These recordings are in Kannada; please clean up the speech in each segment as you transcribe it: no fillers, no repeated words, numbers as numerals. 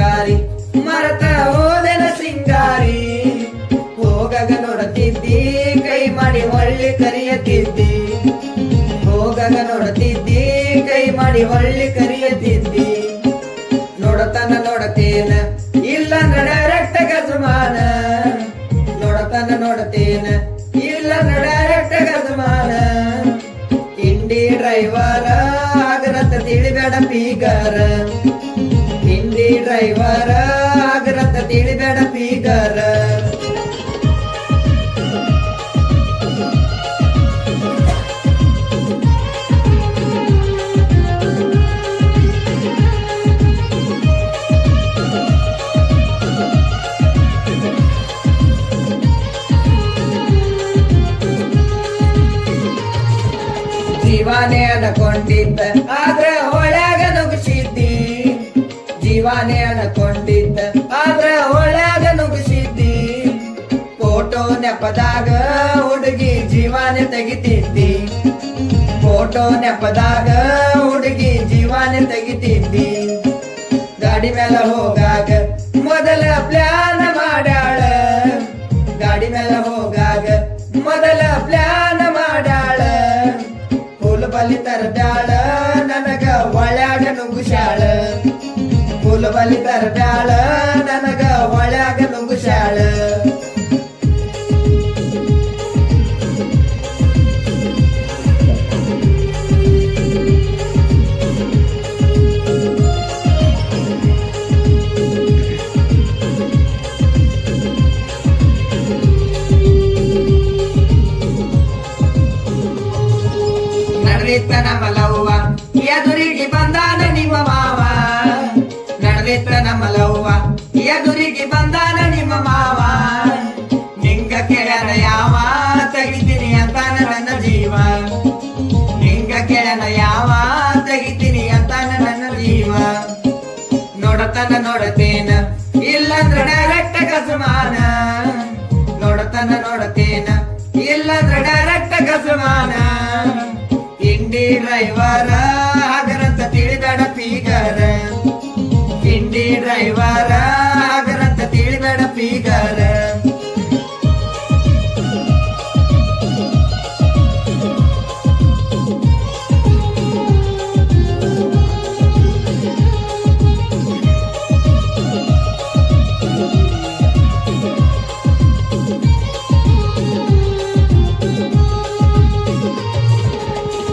ಬಂಗಾರಿ ಮರತ ಹೋದೆನ ಸಿಂಗಾರಿ ಹೋಗಗ ನೋಡುತ್ತಿದ್ದಿ ಕೈ ಮಾಡಿ ಹೊಳ್ಳಿ ಕರಿಯತಿದ್ದಿ ಹೋಗಗ ನೋಡುತ್ತಿದ್ದಿ ಕೈ ಮಾಡಿ ಹೊಳ್ಳಿ ಕರಿಯತಿದ್ದಿ ನೋಡತನ ನೋಡತೇನ ಇಲ್ಲಂದ್ರ ಡೈರೆಕ್ಟ್ ಗಜಮಾನ ನೋಡತನ ನೋಡತೇನ ಇಲ್ಲಂದ್ರ ಡೈರೆಕ್ಟ್ ಗಜಮಾನ ಇಂಡಿ ಡ್ರೈವರ ಆಗರತ ತಿಳಿಬೇಡ ಪೀಗರ ಇಂಡಿ ಡ್ರೈವರ ಆಗರತ ತಿಳಿಬೇಡ ಪೀಗರ ಜೀವಾನೇ ಅನ್ಕೊಂಡಿದ್ದ ಆದ್ರ ಹೊಳ್ಯಾಗ ನುಗ್ಸಿದ್ದಿ ಜೀವಾನೇ ಅನ್ಕೊಂಡಿದ್ದ ಆದ್ರ ಹೊಳ್ಯಾಗ ನುಗ್ಸಿದ್ದಿ ಫೋಟೋ ನೆಪದಾಗ ಹುಡುಗಿ ಜೀವಾನೇ ತೆಗಿತಿದ್ದಿ ಫೋಟೋ ನೆಪದಾಗ ಹುಡುಗಿ ಜೀವಾನೇ ತೆಗಿತಿದ್ದಿ ಗಾಡಿ ಮೇಲೆ ಹೋಗಾಗ ಮೊದಲ ಪ್ಲಾನ್ ಮಾಡ್ಯಾಳ ಗಾಡಿ ಮೇಲೆ ಹೋಗಾಗ ಮೊದಲ ಪ್ಲಾನ್ ಮಾಡ್ಯಾಳ ಬಲಿ ತರಬ್ಯಾಳ ನನಗ ಒಳ್ಯಾಗ ನುಗ್ಗುಶಾಳ ಫುಲ್ ಬಲಿ ತರಬ್ಯಾಳ ನನಗ ಒಳ್ಯಾಗ ನುಗ್ಗುಶಾಳ ನಡೆದಿತ್ತ ನಮ್ಮ ಲವ್ವ ಎದುರಿಗೆ ಬಂದಾನ ನಿಮ್ಮ ಮಾವ ನಡೆದಿತ್ತ ನಮ್ಮ ಲವ್ವ ಎದುರಿಗೆ ಬಂದಾನ ನಿಮ್ಮ ಮಾವ ನಿಂಗ ಕೆಳನ ಯಾವ ತೆಗಿತೀನಿ ಅಂತಾನ ನನ್ನ ಜೀವ ನಿಂಗ ಕೆಳನ ಯಾವ ತೆಗಿತೀನಿ ಅಂತಾನ ನನ್ನ ಜೀವ ನೋಡತನ ನೋಡತೇನ ಇಲ್ಲಂದ್ರ ಡೈರೆಕ್ಟ್ ಗಜಮಾನ ನೋಡತನ ನೋಡತೇನ ಇಲ್ಲಂದ್ರ ಡೈರೆಕ್ಟ್ ಗಜಮಾನ ಇಂಡಿ ಡ್ರೈವರ ಆಗರಂತ ತಿಳಿಬೇಡ ಪೀಗರ ಇಂಡಿ ಡ್ರೈವರ ಆಗರಂತ ತಿಳಿಬೇಡ ಪೀಗರ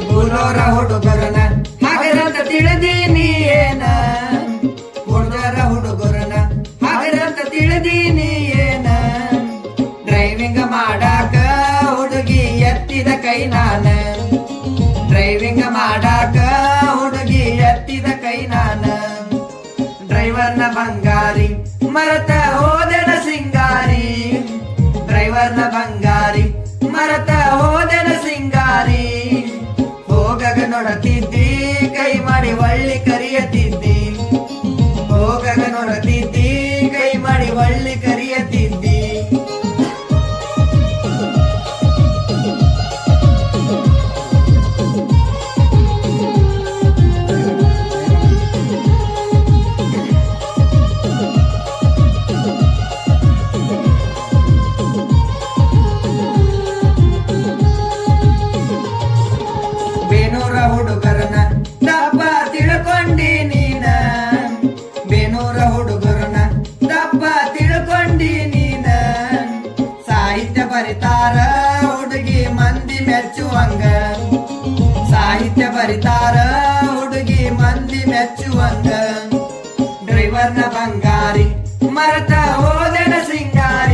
ಹುಡುಗರ ಹುಡುಗರನ ಹಾಗರಂತ ತಿಳಿದೀನಿ ಏನ ಹುಡುಗರ ಹುಡುಗರನ ಹಾಗರಂತ ತಿಳಿದೀನಿ ಏನ ಡ್ರೈವಿಂಗ್ ಮಾಡಾಕ ಹುಡುಗಿ ಎತ್ತಿದ ಕೈ ನಾನ ಡ್ರೈವಿಂಗ್ ಮಾಡಾಕ ಹುಡುಗಿ ಎತ್ತಿದ ಕೈ ನಾನ ಡ್ರೈವರ್ನ ಬಂಗಾರಿ ಮರತ ಹೋದೆನ ಸಿಂಗಾರಿ ಡ್ರೈವರ್ನ ಬಂಗಾರಿ ಮರತ ಹೋದೆನ ಸಿಂಗಾರಿ ಹೋಗಗ ನೋಡತಿದ್ದಿ ಕೈ ಮಾಡಿ ಒಳ್ಳಿ ಕರಿಯತಿದ್ದಿ ಹೋಗಗ ನೋಡತಿದ್ದಿ ಕೈ ಮಾಡಿ ಒಳ್ಳಿ ಕರಿಯತಿದ್ದಿ ಬೇನೂರ ಹುಡುಗರನ ದಪ್ಪ ತಿಳ್ಕೊಂಡಿ ನೀನ ಬೇನೂರ ಹುಡುಗರನ ದಪ್ಪ ತಿಳ್ಕೊಂಡಿ ನೀನ ಸಾಹಿತ್ಯ ಬರಿತಾರ ಹುಡುಗಿ ಮಂದಿ ಮೆಚ್ಚುವಂಗ ಸಾಹಿತ್ಯ ಬರಿತಾರ ಹುಡುಗಿ ಮಂದಿ ಮೆಚ್ಚುವಂಗ ಡ್ರೈವರ್ನ ಬಂಗಾರಿ ಮರತ ಹೋದೆನ ಸಿಂಗಾರಿ